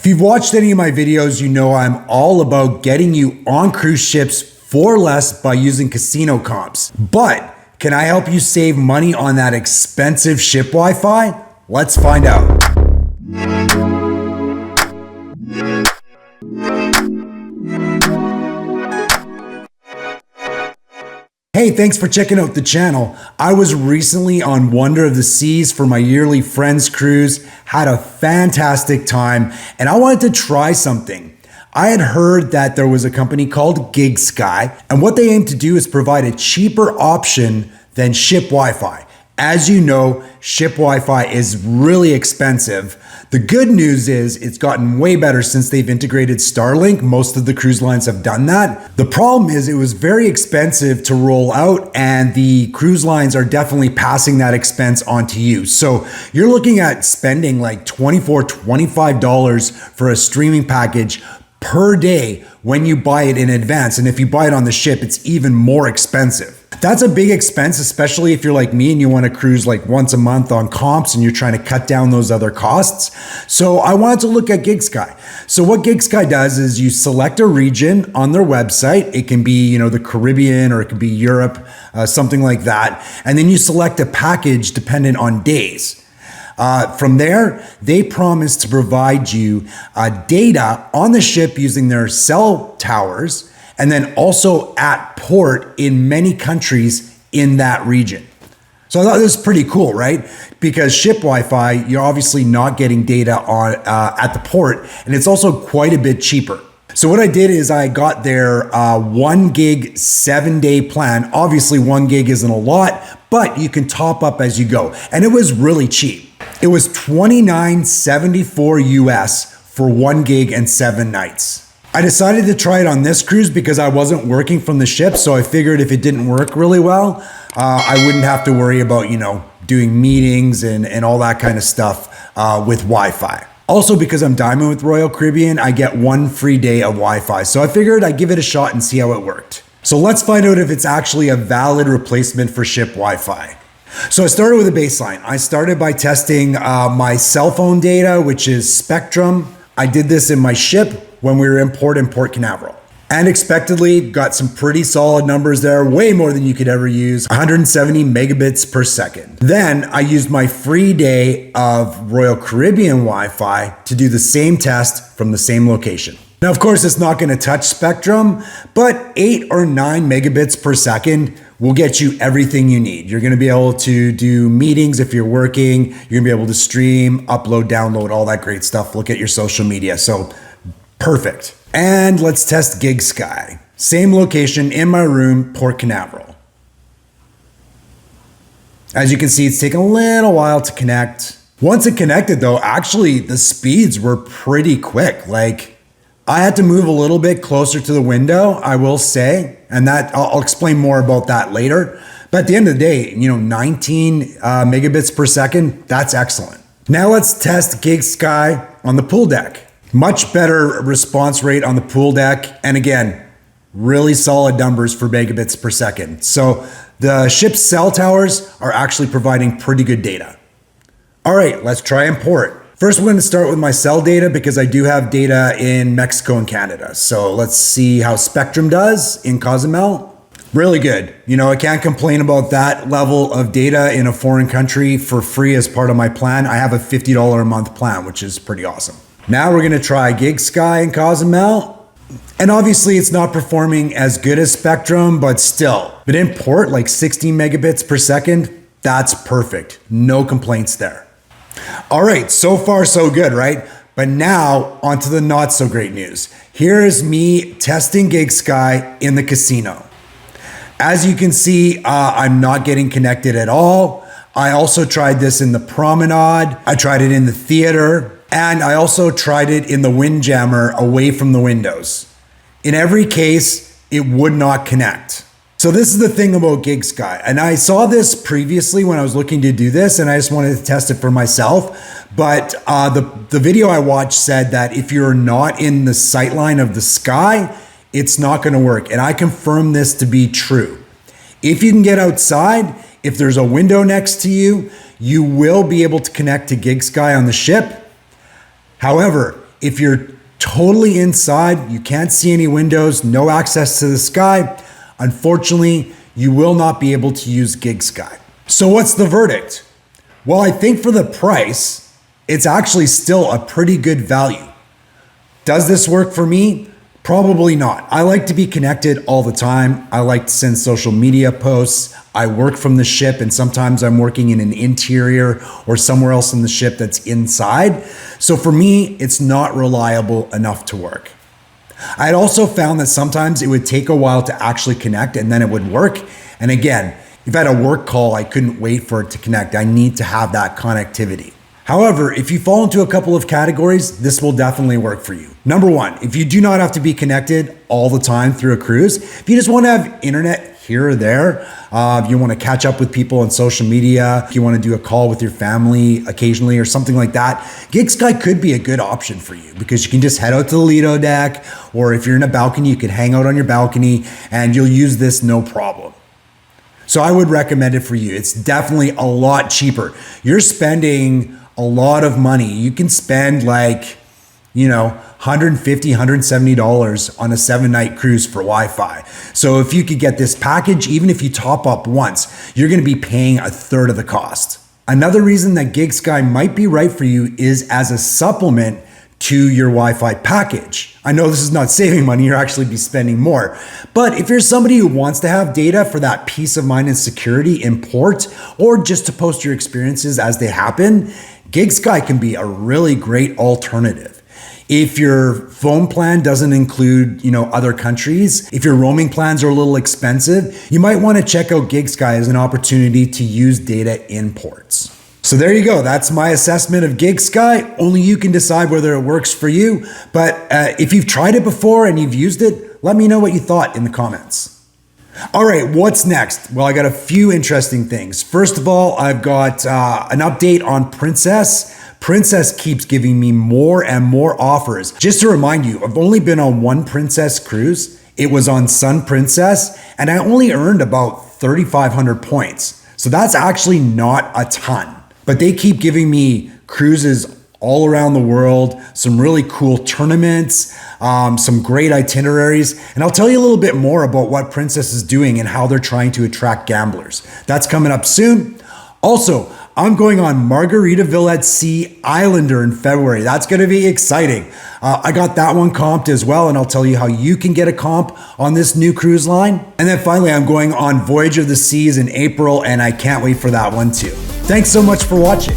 If you've watched any of my videos, you know I'm all about getting you on cruise ships for less by using casino comps. But can I help you save money on that expensive ship Wi-Fi? Let's find out. Hey, thanks for checking out the channel. I was recently on Wonder of the Seas for my yearly Friends cruise, had a fantastic time, and I wanted to try something. I had heard that there was a company called Gigsky, and what they aim to do is provide a cheaper option than ship Wi-Fi. As you know, ship Wi-Fi is really expensive. The good news is it's gotten way better since they've integrated Starlink. Most of the cruise lines have done that. The problem is it was very expensive to roll out, and the cruise lines are definitely passing that expense on to you. So you're looking at spending like $24, $25 for a streaming package per day when you buy it in advance. And if you buy it on the ship, it's even more expensive. That's a big expense, especially if you're like me and you want to cruise like once a month on comps and you're trying to cut down those other costs. So I wanted to look at Gigsky. So what Gigsky does is you select a region on their website. It can be, the Caribbean, or it could be Europe, something like that. And then you select a package dependent on days. From there, they promise to provide you data on the ship using their cell towers, and then also at port in many countries in that region. So I thought this was pretty cool, right? Because ship Wi-Fi, you're obviously not getting data on at the port, and it's also quite a bit cheaper. So what I did is I got their 1 gig 7-day plan. Obviously 1 gig isn't a lot, but you can top up as you go. And it was really cheap. It was $29.74 US for 1 gig and 7 nights. I decided to try it on this cruise because I wasn't working from the ship, so I figured if it didn't work really well, I wouldn't have to worry about, doing meetings and all that kind of stuff with Wi-Fi. Also, because I'm Diamond with Royal Caribbean, I get 1 free day of Wi-Fi, so I figured I'd give it a shot and see how it worked. So let's find out if it's actually a valid replacement for ship Wi-Fi. So I started with a baseline. I started by testing my cell phone data, which is Spectrum. I did this in my ship when we were in Port Canaveral. And expectedly, got some pretty solid numbers there, way more than you could ever use, 170 megabits per second. Then I used my free day of Royal Caribbean Wi-Fi to do the same test from the same location. Now, of course, it's not gonna touch Spectrum, but 8 or 9 megabits per second will get you everything you need. You're gonna be able to do meetings if you're working, you're gonna be able to stream, upload, download, all that great stuff, look at your social media, so perfect. And let's test Gigsky. Same location in my room, Port Canaveral. As you can see, it's taken a little while to connect. Once it connected though, actually the speeds were pretty quick. Like, I had to move a little bit closer to the window, I will say, and that I'll explain more about that later. But at the end of the day, 19 megabits per second, that's excellent. Now let's test Gigsky on the pool deck. Much better response rate on the pool deck. And again, really solid numbers for megabits per second. So the ship's cell towers are actually providing pretty good data. All right, let's try and port. First, we're going to start with my cell data because I do have data in Mexico and Canada. So let's see how Spectrum does in Cozumel. Really good. I can't complain about that level of data in a foreign country for free as part of my plan. I have a $50 a month plan, which is pretty awesome. Now we're going to try Gigsky in Cozumel. And obviously it's not performing as good as Spectrum, but still. But in port, like 16 megabits per second, that's perfect. No complaints there. All right, so far so good, right? But now onto the not so great news. Here is me testing Gigsky in the casino. As you can see, I'm not getting connected at all. I also tried this in the promenade. I tried it in the theater. And I also tried it in the Windjammer away from the windows. In every case, it would not connect. So this is the thing about Gigsky. And I saw this previously when I was looking to do this, and I just wanted to test it for myself. But the video I watched said that if you're not in the sight line of the sky, it's not gonna work. And I confirmed this to be true. If you can get outside, if there's a window next to you, you will be able to connect to Gigsky on the ship. However, If you're totally inside, you can't see any windows, no access to the sky, unfortunately, you will not be able to use Gigsky. So what's the verdict? Well, I think for the price, it's actually still a pretty good value. Does this work for me? Probably not. I like to be connected all the time. I like to send social media posts. I work from the ship, and sometimes I'm working in an interior or somewhere else in the ship that's inside. So for me, it's not reliable enough to work. I had also found that sometimes it would take a while to actually connect and then it would work. And again, if I had a work call, I couldn't wait for it to connect. I need to have that connectivity. However, if you fall into a couple of categories, this will definitely work for you. Number one, if you do not have to be connected all the time through a cruise, if you just want to have internet here or there, if you want to catch up with people on social media, if you want to do a call with your family occasionally or something like that, Gigsky could be a good option for you because you can just head out to the Lido deck, or if you're in a balcony, you can hang out on your balcony and you'll use this no problem. So I would recommend it for you. It's definitely a lot cheaper. You're spending a lot of money. You can spend like, $150, $170 on a 7-night cruise for Wi-Fi. So if you could get this package, even if you top up once, you're going to be paying a third of the cost. Another reason that Gigsky might be right for you is as a supplement to your Wi-Fi package. I know this is not saving money, you'll actually be spending more. But if you're somebody who wants to have data for that peace of mind and security in port, or just to post your experiences as they happen, Gigsky can be a really great alternative. If your phone plan doesn't include, other countries, if your roaming plans are a little expensive, you might want to check out Gigsky as an opportunity to use data in ports. So there you go. That's my assessment of Gigsky. Only you can decide whether it works for you. But if you've tried it before and you've used it, let me know what you thought in the comments. All right, what's next? Well, I got a few interesting things. First of all, I've got an update on Princess. Princess keeps giving me more and more offers. Just to remind you, I've only been on one Princess cruise. It was on Sun Princess, and I only earned about 3,500 points. So that's actually not a ton. But they keep giving me cruises all around the world, some really cool tournaments, some great itineraries. And I'll tell you a little bit more about what Princess is doing and how they're trying to attract gamblers. That's coming up soon. Also, I'm going on Margaritaville at Sea Islander in February. That's going to be exciting. I got that one comped as well, and I'll tell you how you can get a comp on this new cruise line. And then finally, I'm going on Voyage of the Seas in April, and I can't wait for that one too. Thanks so much for watching.